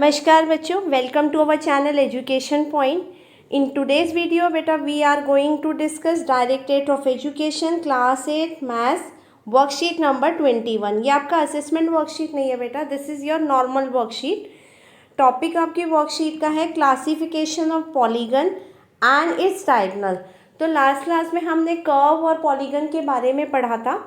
नमस्कार बच्चों, welcome to our channel Education Point. In today's video बेटा we are going to discuss Directorate of Education class 8 maths worksheet number 21। ये आपका assessment worksheet नहीं है बेटा, this is your normal worksheet. Topic आपकी worksheet का है classification of polygon and its diagonal. तो लास्ट क्लास में हमने कर्व और पॉलीगन के बारे में पढ़ा था।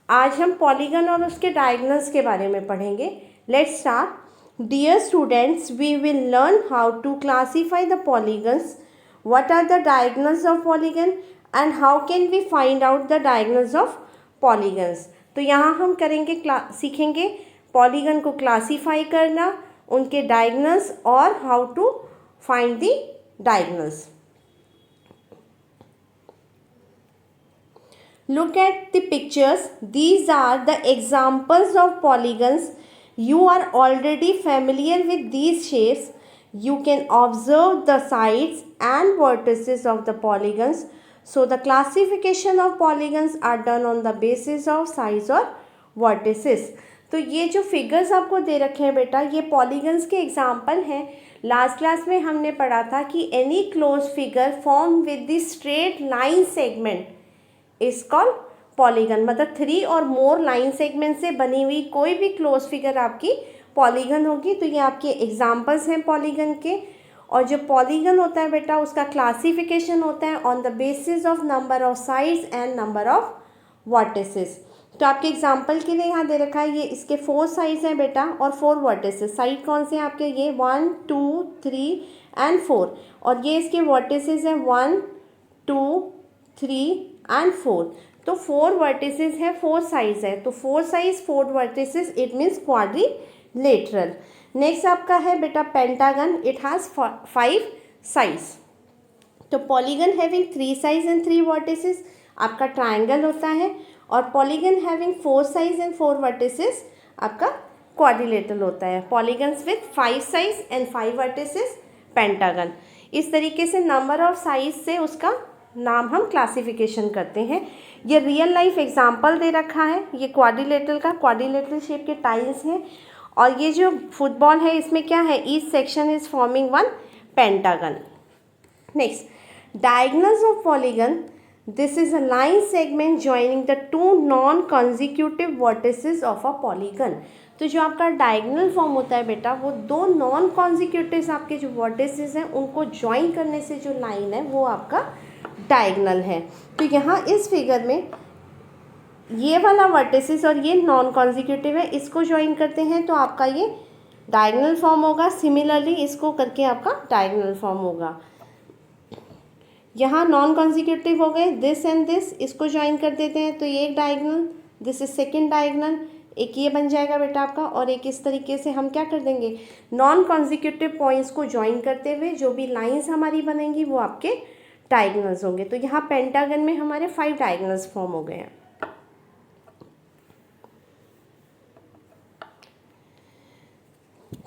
आज हम पॉलीगन और उसके डायगोनल्स के बारे में पढ़ेंगे। Let's start. Dear students, we will learn how to classify the polygons, what are the diagonals of polygon and how can we find out the diagonals of polygons। तो यहाँ हम करेंगे सीखेंगे पॉलीगन को क्लासीफाई करना, उनके डायगोनल्स और how to find the diagonals. Look at the pictures. These are the examples of polygons. You are already familiar with these shapes. You can observe the sides and vertices of the polygons. So the classification of polygons are done on the basis of sides or vertices. तो ये जो figures आपको दे रखे हैं बेटा, ये polygons के example हैं। लास्ट क्लास में हमने पढ़ा था कि any close figure form with the straight line segment is called polygon. मतलब 3 और मोर लाइन सेगमेंट से बनी हुई कोई भी क्लोज फिगर आपकी पॉलीगन होगी। तो ये आपके एग्जांपल्स हैं पॉलीगन के। और जो पॉलीगन होता है बेटा, उसका क्लासिफिकेशन होता है on the basis of number of sides and number of vertices. तो आपके एग्जांपल के लिए यहाँ दे रखा है, ये इसके 4 साइड्स हैं बेटा और 4 वर्टिसेस। साइड कौन से हैं आपके? ये 1 2 3 एंड 4। और ये इसके वर्टिसेस हैं 1 2 3 एंड 4। तो 4 वर्टिसेस है, 4 साइड्स है। तो 4 sides 4 vertices, it means quadrilateral. Next आपका है बेटा पेंटागन, इट हैज़ 5 साइड्स। तो polygon having 3 sides and 3 vertices आपका ट्राइंगल होता है, और polygon having 4 sides and 4 vertices आपका क्वाड्रिलेटरल होता है। Polygons with 5 sides and 5 vertices pentagon. इस तरीके से नंबर ऑफ साइड्स से उसका नाम हम क्लासिफिकेशन करते हैं। ये रियल लाइफ एग्जांपल दे रखा है, ये क्वाड्रिलेटरल का, क्वाड्रिलेटरल शेप के टाइल्स हैं। और ये जो फुटबॉल है, इसमें क्या है? Each section is forming 1 pentagon. Next, diagonals of polygon, this is a line segment joining the 2 non consecutive vertices of a polygon. तो जो आपका डायगोनल फॉर्म होता है बेटा, वो 2 नॉन कॉन्जिक्यूटिव आपके जो वर्टिसेस हैं उनको ज्वाइन करने से जो लाइन है वो आपका डायगोनल है। तो यहाँ इस फिगर में ये वाला वर्टिसेस और ये नॉन कॉन्जिक्यूटिव है, इसको ज्वाइन करते हैं तो आपका ये डायगोनल फॉर्म होगा। सिमिलरली इसको करके आपका डायगोनल फॉर्म होगा। यहाँ नॉन कॉन्जिक्यूटिव हो गए, दिस एंड दिस, इसको ज्वाइन कर देते हैं तो ये एक diagonal, this is second diagonal, एक ये बन जाएगा बेटा आपका। और एक इस तरीके से हम क्या कर देंगे, नॉन कॉन्जिक्यूटिव पॉइंट्स को ज्वाइन करते हुए जो भी लाइन्स हमारी बनेंगी वो आपके डायगोनल्स होंगे। तो यहाँ पेंटागन में हमारे 5 डायगोनल्स फॉर्म हो गए हैं।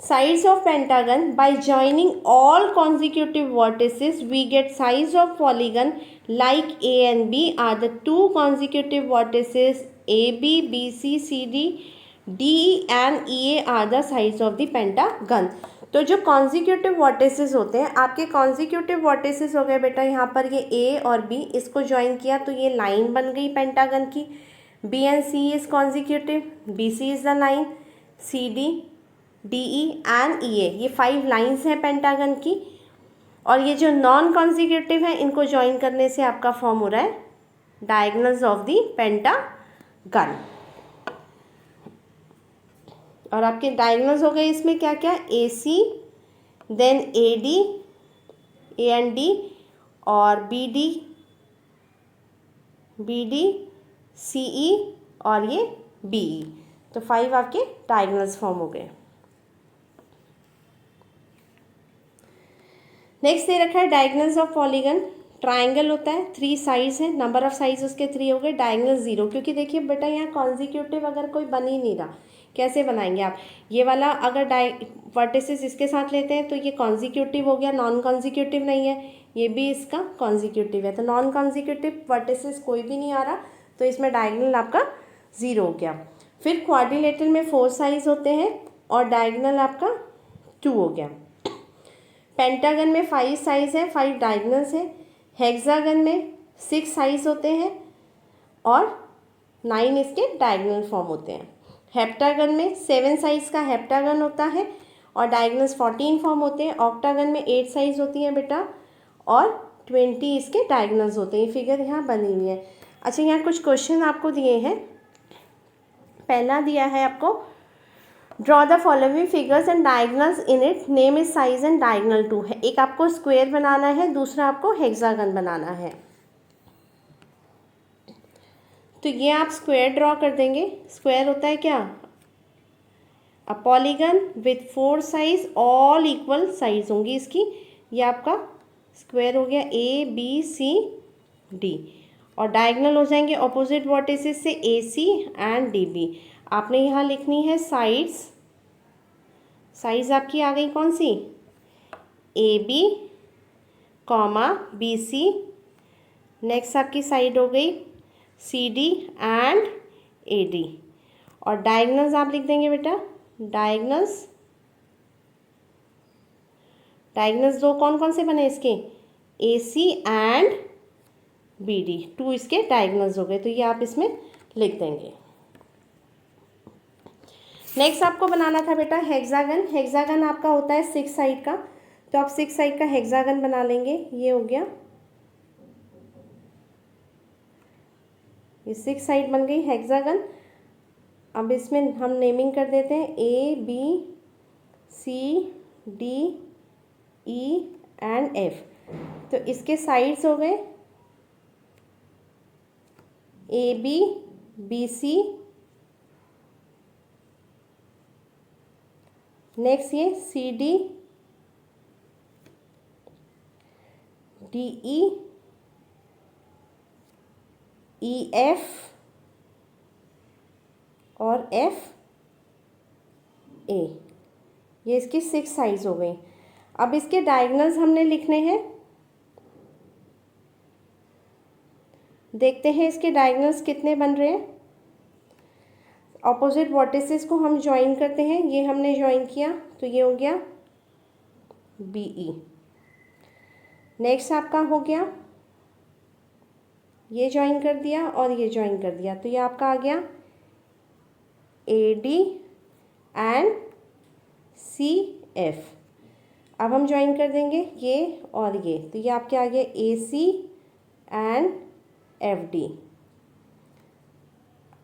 Sides of pentagon, by joining all consecutive vertices we get sides of polygon like A and B are the 2 consecutive vertices AB, BC, CD, DE and EA are the sides of the pentagon। तो जो consecutive vertices होते हैं, आपके consecutive vertices हो गए बेटा, यहाँ पर ये A और B, इसको ज्वाइन किया तो ये लाइन बन गई पेंटागन की। B and C is consecutive, BC is the line, CD, DE and EA, ये 5 लाइंस हैं पेंटागन की। और ये जो नॉन कॉन्जिक्यूटिव है, इनको ज्वाइन करने से आपका फॉर्म हो रहा है डायगोनल्स ऑफ द पेंटागन। और आपके डायगोनल्स हो गए इसमें क्या क्या? AC, then AD, A and D, और BD, CE और ये BE। तो 5 आपके डायगोनल्स फॉर्म हो गए। नेक्स्ट दे रखा है डायगोनल्स ऑफ पॉलीगन। ट्राइंगल होता है, 3 साइड्स हैं, नंबर ऑफ साइड्स उसके 3 हो गए, डायगोनल 0। क्योंकि देखिए बेटा यहाँ कॉन्जिक्यूटिव अगर कोई बन ही नहीं रहा, कैसे बनाएंगे आप? ये वाला अगर वर्टिसेस इसके साथ लेते हैं तो ये कॉन्जिक्यूटिव हो गया, नॉन कॉन्जिक्यूटिव नहीं है। ये भी इसका कॉन्जिक्यूटिव है, तो नॉन कॉन्जिक्यूटिव वर्टिसेस कोई भी नहीं आ रहा, तो इसमें डायगोनल आपका 0 हो गया। फिर क्वाड्रिलेटरल में 4 साइड्स होते हैं और डायगोनल आपका 2 हो गया। पेंटागन में 5 साइज है, 5 डायगनल्स है। हेक्सागन में 6 साइज होते हैं और 9 इसके डायगनल फॉर्म होते हैं। हेप्टागन में 7 साइज का हेप्टागन होता है और डायगनल्स 14 फॉर्म होते हैं। ऑक्टागन में 8 साइज होती हैं बेटा और 20 इसके डायगनल्स होते हैं। फिगर यहाँ बनी हुई है। अच्छा, यहाँ कुछ क्वेश्चन आपको दिए हैं। पहला दिया है आपको, draw the following figures and diagonals in it, name its साइज एंड डायगनल टू है। एक आपको स्क्वायर बनाना है, दूसरा आपको हेक्सागन बनाना है। तो ये आप स्क्वायर ड्रॉ कर देंगे। स्क्वायर होता है क्या, a polygon with 4 size, all equal size होंगी इसकी। ये आपका स्क्वायर हो गया ABCD और डायगनल हो जाएंगे ऑपोजिट वर्टिसेस से AC एंड DB। आपने यहाँ लिखनी है साइड्स। साइज आपकी आ गई कौन सी, AB, BC। नेक्स्ट आपकी साइड हो गई CD एंड AD और डायगनल्स आप लिख देंगे बेटा, डायगनल्स दो कौन कौन से बने इसके, AC एंड BD, 2 इसके डायगनल्स हो गए। तो ये आप इसमें लिख देंगे। नेक्स्ट आपको बनाना था बेटा हेक्सागन। हेक्सागन आपका होता है 6 साइड का, तो आप 6 साइड का हेक्सागन बना लेंगे। ये हो गया, ये 6 साइड बन गई हेक्सागन। अब इसमें हम नेमिंग कर देते हैं ABCDE एंड F। तो इसके साइड्स हो गए ABBC। नेक्स्ट ये CDDEEF और FA। ये इसकी 6 साइज हो गई। अब इसके डायगनल्स हमने लिखने हैं। देखते हैं इसके डायगनल्स कितने बन रहे हैं। ऑपोजिट वर्टिसेस को हम ज्वाइन करते हैं। ये हमने ज्वाइन किया तो ये हो गया BE। नेक्स्ट आपका हो गया, ये ज्वाइन कर दिया और ये ज्वाइन कर दिया, तो ये आपका आ गया AD एंड CF। अब हम ज्वाइन कर देंगे ये और ये, तो ये आपके आ गया AC एंड FD।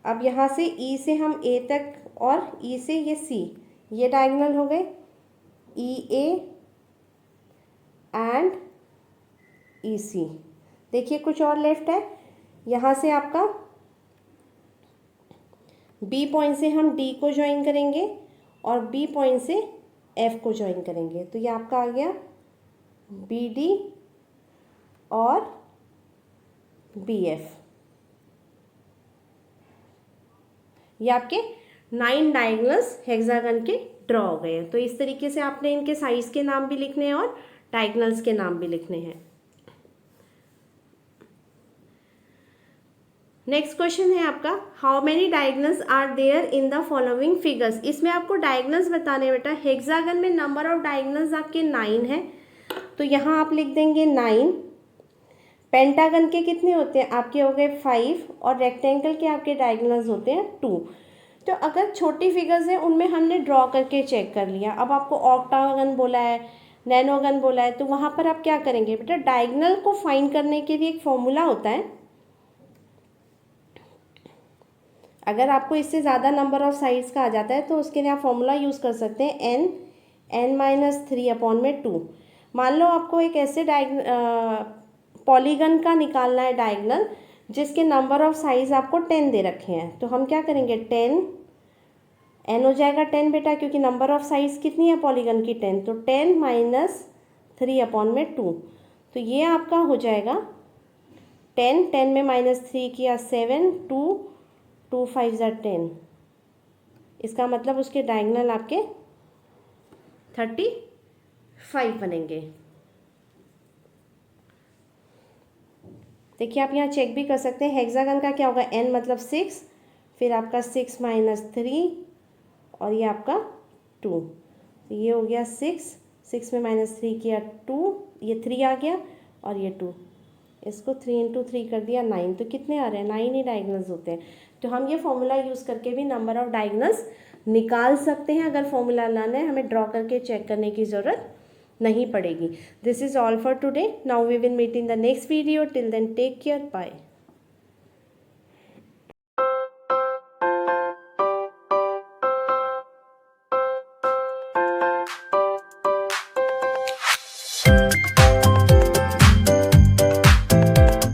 अब यहाँ से E से हम A तक और E से ये C, ये डायगोनल हो गए EA एंड EC। देखिए कुछ और लेफ्ट है। यहाँ से आपका B पॉइंट से हम D को ज्वाइन करेंगे और B पॉइंट से F को ज्वाइन करेंगे, तो ये आपका आ गया BD और BF। ये आपके 9 डायगोनल्स हेक्सागन के ड्रॉ हो गए हैं। तो इस तरीके से आपने इनके साइज के नाम भी लिखने हैं और डायगोनल्स के नाम भी लिखने हैं। नेक्स्ट क्वेश्चन है आपका, how many diagonals are there in the following figures. इसमें आपको डायगोनल्स बताने बेटा। हेक्सागन में नंबर ऑफ डायगोनल्स आपके 9 है, तो यहाँ आप लिख देंगे 9। पेंटागन के कितने होते हैं आपके, हो गए 5 और रेक्टेंगल के आपके डायगोनल्स होते हैं 2। तो अगर छोटी फिगर्स हैं उनमें हमने ड्रॉ करके चेक कर लिया। अब आपको ऑक्टागन बोला है, नैनोगन बोला है, तो वहाँ पर आप क्या करेंगे बेटा, डायगोनल को फाइंड करने के लिए एक फॉर्मूला होता है। अगर आपको इससे ज़्यादा नंबर ऑफ साइड्स का आ जाता है तो उसके लिए आप फॉर्मूला यूज़ कर सकते हैं n-3/2। मान लो आपको एक ऐसे पॉलीगन का निकालना है डायगोनल जिसके नंबर ऑफ साइज आपको 10 दे रखे हैं, तो हम क्या करेंगे 10 n हो जाएगा 10 बेटा, क्योंकि नंबर ऑफ साइज कितनी है पॉलीगन की 10, तो 10-3/2। तो ये आपका हो जाएगा 10 में -3 किया 7, 2 5 10। इसका मतलब उसके डायगोनल आपके 35 बनेंगे। देखिए आप यहाँ चेक भी कर सकते हैं। हेक्सागन का क्या होगा, n मतलब 6, फिर आपका 6 - 3 और ये आपका 2, तो ये हो गया 6, 6 में -3 किया 2, ये 3 आ गया और ये 2, इसको 3 × 3 कर दिया 9। तो कितने आ रहे हैं? 9 ही डायगोनल्स होते हैं। तो हम ये फॉर्मूला यूज़ करके भी नंबर ऑफ डायगोनल्स निकाल सकते हैं। अगर फॉर्मूला लाना है हमें ड्रॉ करके चेक करने की ज़रूरत नहीं पड़ेगी। This is all for today. Now we will meet in the next video. Till then take care, bye.